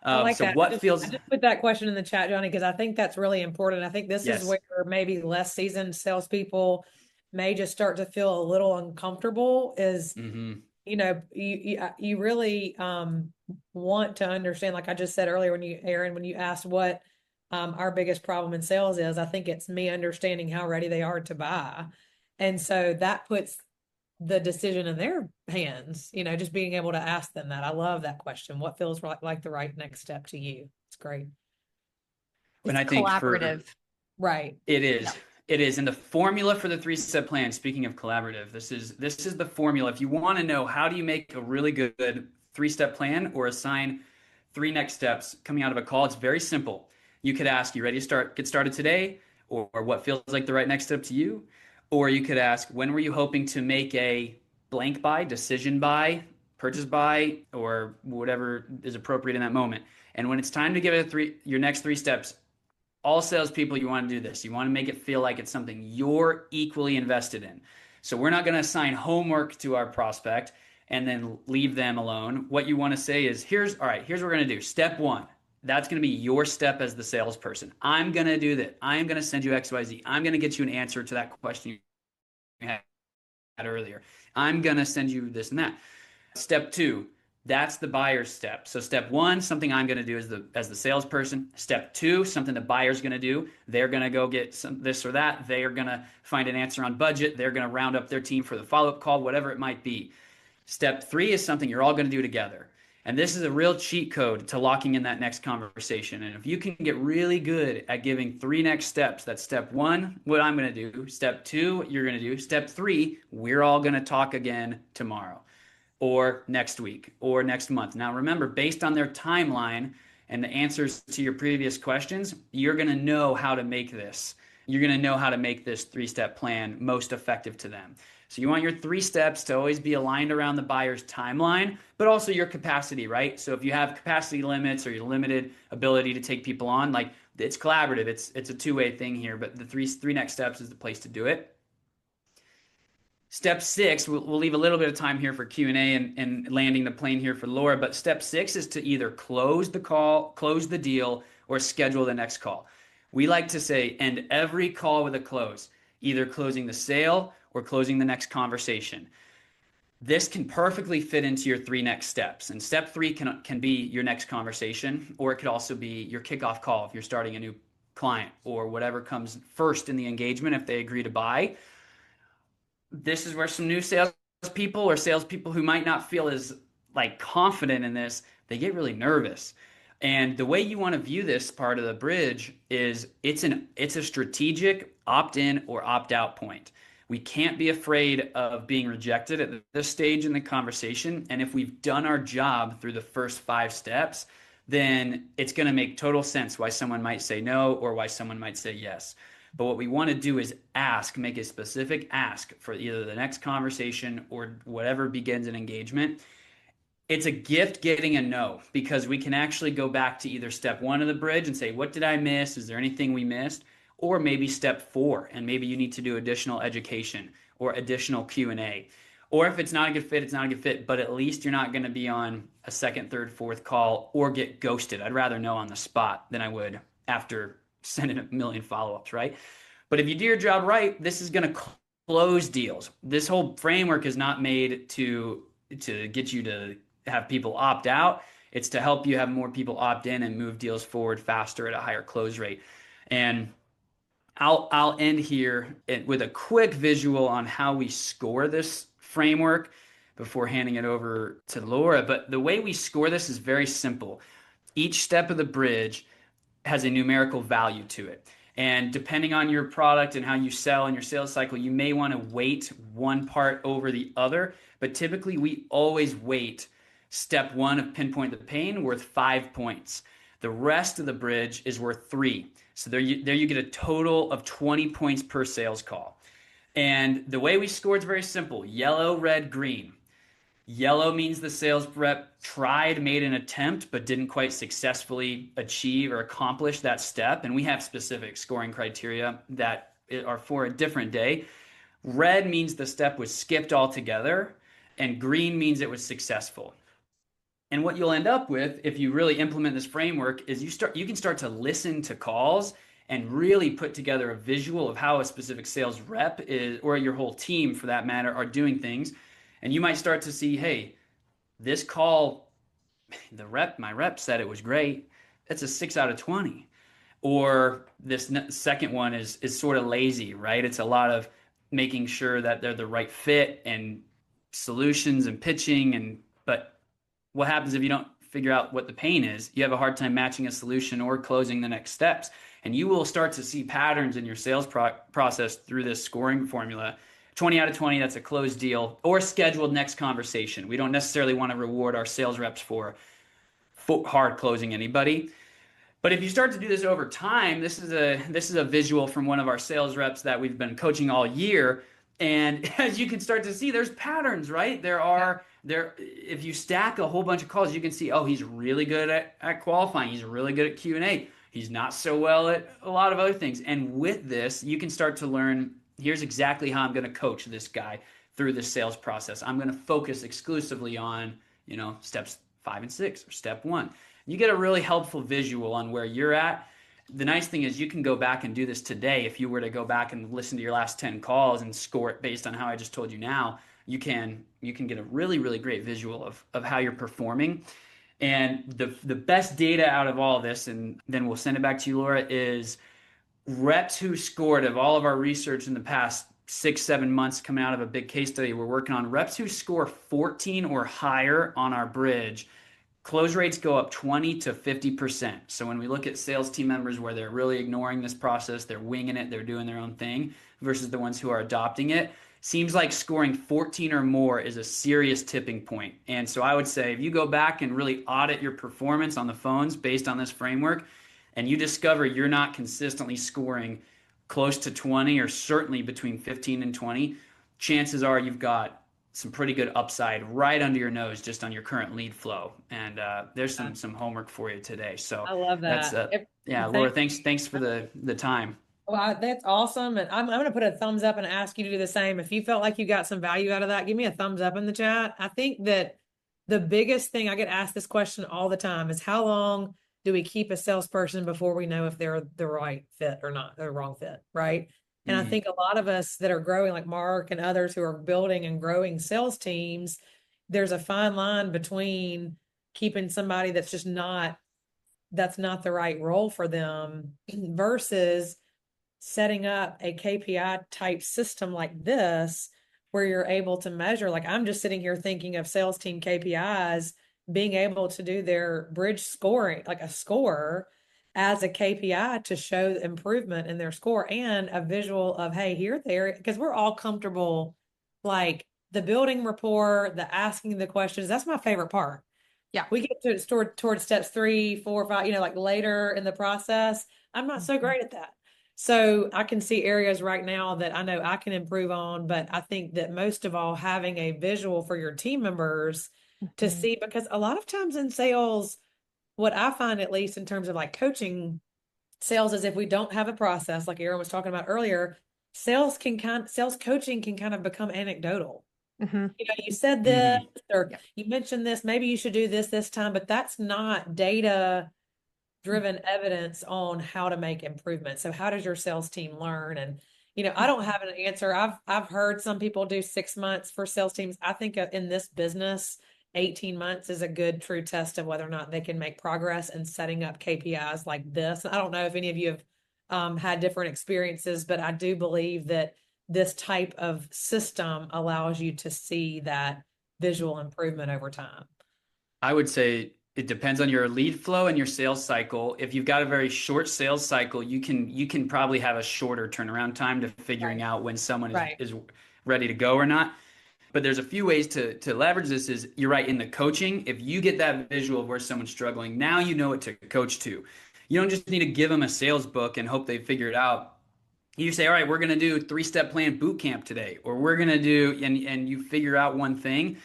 I like so that. what I feels just put that question in the chat, Jonny, because I think that's really important. I think this Yes. is where maybe less seasoned salespeople may just start to feel a little uncomfortable. Is you really want to understand, like I just said earlier, Erin, when you asked what our biggest problem in sales is, I think it's me understanding how ready they are to buy, and so that puts the decision in their hands, just being able to ask them that. I love that question. What feels like the right next step to you? It's great. And It's I think collaborative. Right. It is. Yeah. It is. And the formula for the 3-step plan, speaking of collaborative, this is the formula. If you want to know how do you make a really good 3-step plan or assign 3 next steps coming out of a call, it's very simple. You could ask, you ready to get started today? Or what feels like the right next step to you? Or you could ask, when were you hoping to make a blank buy, decision buy, purchase buy, or whatever is appropriate in that moment? And when it's time to give it your next 3 steps, all salespeople, you want to do this. You want to make it feel like it's something you're equally invested in. So we're not going to assign homework to our prospect and then leave them alone. What you want to say is, here's what we're going to do. Step 1, that's going to be your step as the salesperson. I'm going to do that. I'm going to send you XYZ. I'm going to get you an answer to that question you had earlier. I'm going to send you this and that. Step 2, That's the buyer's step. So step one, something I'm going to do as the salesperson. Step two, something the buyer's going to do. They're going to go get some this or that. They are going to find an answer on budget. They're going to round up their team for the follow-up call, whatever it might be. Step three is something you're all going to do together. And this is a real cheat code to locking in that next conversation. And if you can get really good at giving 3 next steps, that's step one, what I'm going to do. Step two, you're going to do. Step three, we're all going to talk again tomorrow or next week or next month. Now, remember, based on their timeline and the answers to your previous questions, you're going to know how to make this. You're going to know how to make this 3-step plan most effective to them. So you want your 3 steps to always be aligned around the buyer's timeline, but also your capacity, right? So if you have capacity limits or your limited ability to take people on, like it's collaborative. It's a two-way thing here, but the three next steps is the place to do it. Step 6, we'll leave a little bit of time here for Q&A and landing the plane here for Laura, but step 6 is to either close the call, close the deal, or schedule the next call. We like to say end every call with a close, either closing the sale or closing the next conversation. This can perfectly fit into your 3 next steps. And step 3 can be your next conversation, or it could also be your kickoff call if you're starting a new client, or whatever comes first in the engagement if they agree to buy. This is where some new salespeople or salespeople who might not feel as like confident in this, they get really nervous. And the way you want to view this part of the bridge is it's a strategic opt-in or opt-out point. We can't be afraid of being rejected at this stage in the conversation. And if we've done our job through the first 5 steps, then it's going to make total sense why someone might say no or why someone might say yes. But what we want to do is make a specific ask for either the next conversation or whatever begins an engagement. It's a gift getting a no, because we can actually go back to either step 1 of the bridge and say, what did I miss? Is there anything we missed? Or maybe step 4, and maybe you need to do additional education or additional Q&A. Or if it's not a good fit, it's not a good fit, but at least you're not going to be on a 2nd, 3rd, 4th call or get ghosted. I'd rather know on the spot than I would after sending a million follow-ups, right? But if you do your job right, this is going to close deals. This whole framework is not made to get you to have people opt out. It's to help you have more people opt in and move deals forward faster at a higher close rate. And I'll end here with a quick visual on how we score this framework before handing it over to Laura. But the way we score this is very simple. Each step of the bridge has a numerical value to it. And depending on your product and how you sell in your sales cycle, you may want to weight one part over the other. But typically, we always weight step 1 of pinpoint the pain worth 5 points. The rest of the bridge is worth 3. So there you get a total of 20 points per sales call. And the way we score is very simple. Yellow, red, green. Yellow means the sales rep made an attempt, but didn't quite successfully achieve or accomplish that step. And we have specific scoring criteria that are for a different day. Red means the step was skipped altogether, and green means it was successful. And what you'll end up with, if you really implement this framework, is you can start to listen to calls and really put together a visual of how a specific sales rep is, or your whole team for that matter, are doing things. And you might start to see, hey, this call, my rep said it was great. That's a 6 out of 20. Or this second one is sort of lazy, right? It's a lot of making sure that they're the right fit and solutions and pitching. But what happens if you don't figure out what the pain is? You have a hard time matching a solution or closing the next steps. And you will start to see patterns in your sales process through this scoring formula. 20 out of 20, that's a closed deal or scheduled next conversation. We don't necessarily want to reward our sales reps for hard closing anybody. But if you start to do this over time, this is a visual from one of our sales reps that we've been coaching all year. And as you can start to see, there's patterns, right? If you stack a whole bunch of calls, you can see, oh, he's really good at qualifying. He's really good at Q&A. He's not so well at a lot of other things. And with this, you can start to learn, here's exactly how I'm going to coach this guy through this sales process. I'm going to focus exclusively on, steps 5 and 6 or step 1. You get a really helpful visual on where you're at. The nice thing is you can go back and do this today. If you were to go back and listen to your last 10 calls and score it based on how I just told you now, you can get a really, really great visual of how you're performing. And the best data out of all of this, and then we'll send it back to you, Laura, is reps who scored of all of our research in the past 6-7 months coming out of a big case study we're working on. Reps who score 14 or higher on our bridge, close rates go up 20 to 50%. So when we look at sales team members where they're really ignoring this process, they're winging it, they're doing their own thing, versus the ones who are adopting it, seems like scoring 14 or more is a serious tipping point. And so I would say if you go back and really audit your performance on the phones based on this framework, and you discover you're not consistently scoring close to 20 or certainly between 15 and 20, chances are you've got some pretty good upside right under your nose just on your current lead flow. And there's some homework for you today. So I love that's that. yeah, Laura, thanks for the time. Well, that's awesome. And I'm going to put a thumbs up and ask you to do the same. If you felt like you got some value out of that, give me a thumbs up in the chat. I think that the biggest thing, I get asked this question all the time, is how long do we keep a salesperson before we know if they're the right fit or not, the wrong fit, right? And I think a lot of us that are growing, like Mark and others who are building and growing sales teams, there's a fine line between keeping somebody that's not the right role for them versus setting up a KPI type system like this, where you're able to measure. Like, I'm just sitting here thinking of sales team KPIs, being able to do their bridge scoring, like a score as a KPI to show improvement in their score, and a visual of, hey, here there, because we're all comfortable, like the building rapport, the asking the questions. That's my favorite part. Yeah. We get to towards steps 3, 4, 5, like later in the process. I'm not so great at that. So I can see areas right now that I know I can improve on, but I think that most of all, having a visual for your team members to see, because a lot of times in sales, what I find, at least in terms of like coaching sales, is if we don't have a process, like Erin was talking about earlier, sales coaching can kind of become anecdotal. You said this, or you mentioned this, maybe you should do this time, but that's not data driven evidence on how to make improvements. So how does your sales team learn? And, I don't have an answer. I've heard some people do 6 months for sales teams. I think in this business, 18 months is a good true test of whether or not they can make progress in setting up KPIs like this. I don't know if any of you have had different experiences, but I do believe that this type of system allows you to see that visual improvement over time. I would say it depends on your lead flow and your sales cycle. If you've got a very short sales cycle, you can probably have a shorter turnaround time to figuring out when someone is ready to go or not. But there's a few ways to leverage this. Is you're right, in the coaching, if you get that visual of where someone's struggling, now you know what to coach to. You don't just need to give them a sales book and hope they figure it out. You say, all right, we're going to do 3-step plan boot camp today, or we're going to do, and you figure out one thing.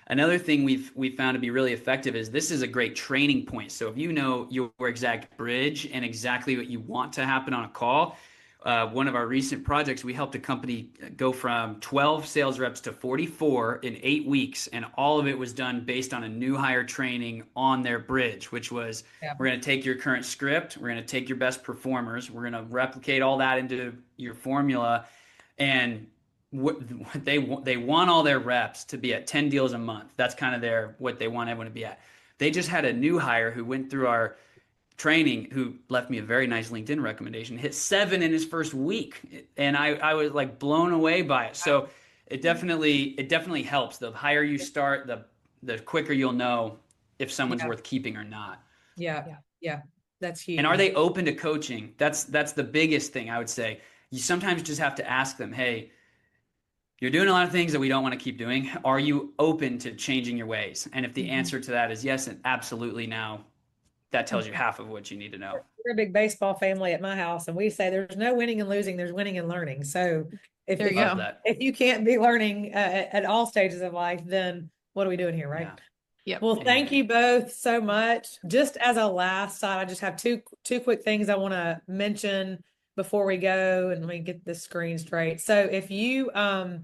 Another thing we've found to be really effective is this is a great training point. So if you know your exact bridge and exactly what you want to happen on a call, one of our recent projects, we helped a company go from 12 sales reps to 44 in 8 weeks. And all of it was done based on a new hire training on their bridge, which was, we're going to take your current script, we're going to take your best performers, we're going to replicate all that into your formula. And they want all their reps to be at 10 deals a month. That's kind of what they want everyone to be at. They just had a new hire who went through our training, who left me a very nice LinkedIn recommendation, hit 7 in his first week. And I was like blown away by it. So it definitely helps. The higher you start, the quicker you'll know if someone's worth keeping or not. Yeah. That's huge. And are they open to coaching? That's the biggest thing I would say. You sometimes just have to ask them, hey, you're doing a lot of things that we don't want to keep doing. Are you open to changing your ways? And if the answer to that is yes, and absolutely, now that tells you half of what you need to know. We're a big baseball family at my house, and we say there's no winning and losing, there's winning and learning. So if you can't be learning at all stages of life, then what are we doing here, right? Yeah. Yep. Well, thank you both so much. Just as a last side, I just have two quick things I want to mention before we go, and let me get this screen straight. So if you, I'm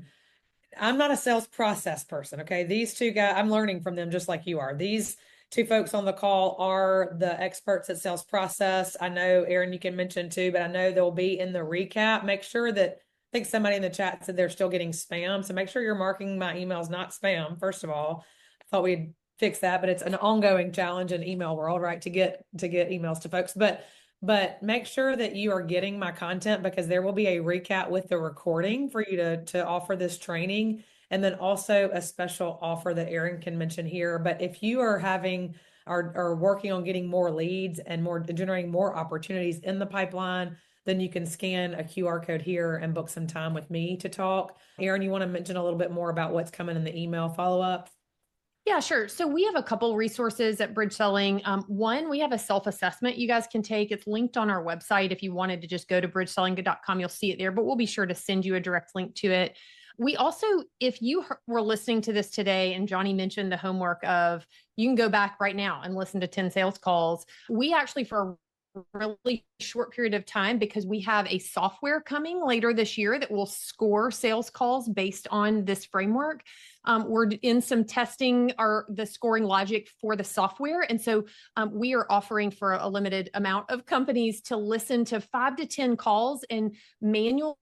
not a sales process person. Okay. These two guys, I'm learning from them just like you are. These two folks on the call are the experts at sales process. I know, Erin, you can mention too, but I know they'll be in the recap. Make sure that think somebody in the chat said they're still getting spam. So make sure you're marking my emails not spam, first of all. I thought we'd fix that, but it's an ongoing challenge in email world, right? To get emails to folks. But make sure that you are getting my content, because there will be a recap with the recording for you to offer this training. And then also a special offer that Erin can mention here. But if you are are working on getting more leads and generating more opportunities in the pipeline, then you can scan a QR code here and book some time with me to talk. Erin, you want to mention a little bit more about what's coming in the email follow-up? Yeah, sure. So we have a couple resources at Bridge Selling. One, we have a self-assessment you guys can take. It's linked on our website. If you wanted to just go to bridgeselling.com, you'll see it there, but we'll be sure to send you a direct link to it. We also, if you were listening to this today and Jonny mentioned the homework of, you can go back right now and listen to 10 sales calls. We actually, for a really short period of time, because we have a software coming later this year that will score sales calls based on this framework. We're in some testing the scoring logic for the software. And so we are offering for a limited amount of companies to listen to 5 to 10 calls and manually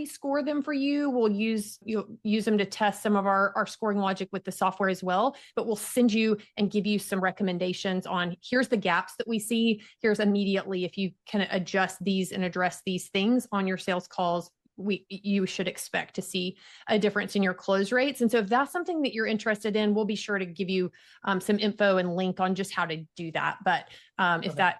score them for you. We'll use them to test some of our scoring logic with the software as well, but we'll send you and give you some recommendations on, here's the gaps that we see. Here's immediately, if you can adjust these and address these things on your sales calls, you should expect to see a difference in your close rates. And so if that's something that you're interested in, we'll be sure to give you some info and link on just how to do that. But if that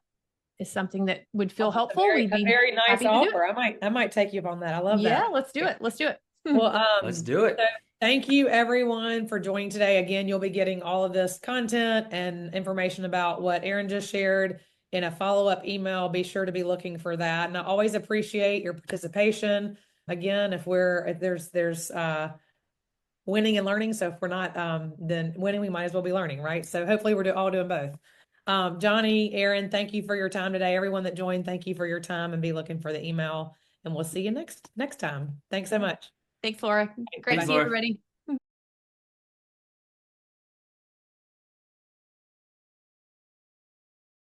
is something that would feel helpful, we'd be a very nice happy to do offer. it. I might take you up on that. I love that. Yeah, let's do it. Let's do it. Well, let's do it. So thank you everyone for joining today. Again, you'll be getting all of this content and information about what Erin just shared in a follow-up email. Be sure to be looking for that. And I always appreciate your participation. Again, if there's winning and learning. So if we're not then winning, we might as well be learning, right? So hopefully we're all doing both. Jonny, Erin, thank you for your time today. Everyone that joined, thank you for your time, and be looking for the email, and we'll see you next time. Thanks so much. Thanks, Laura. Great to see everybody.